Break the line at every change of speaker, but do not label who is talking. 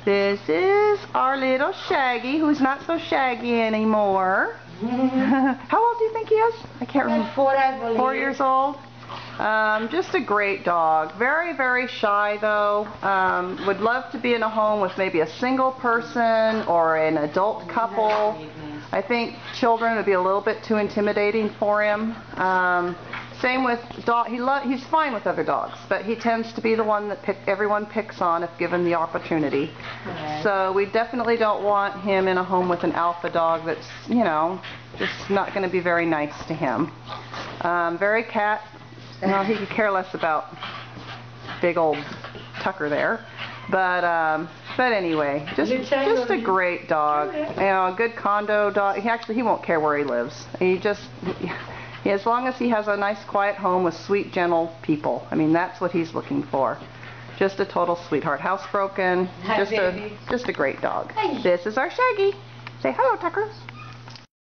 This is our little Shaggy, who's not so shaggy anymore. How old do you think he is? I can't remember.
4, I believe.
4 years old. Just a great dog. Very, very shy though. Would love to be in a home with maybe a single person or an adult couple. I think children would be a little bit too intimidating for him. Same with dog. He's fine with other dogs, but he tends to be the one that everyone picks on if given the opportunity. So we definitely don't want him in a home with an alpha dog that's, you know, just not going to be very nice to him. Very cat. Well, he could care less about big old Tucker there. But anyway, just a great dog. You know, a good condo dog. He won't care where he lives. As long as he has a nice quiet home with sweet, gentle people. I mean, that's what he's looking for. Just a total sweetheart. Housebroken. Just a great dog. This is our Shaggy. Say hello, Tucker.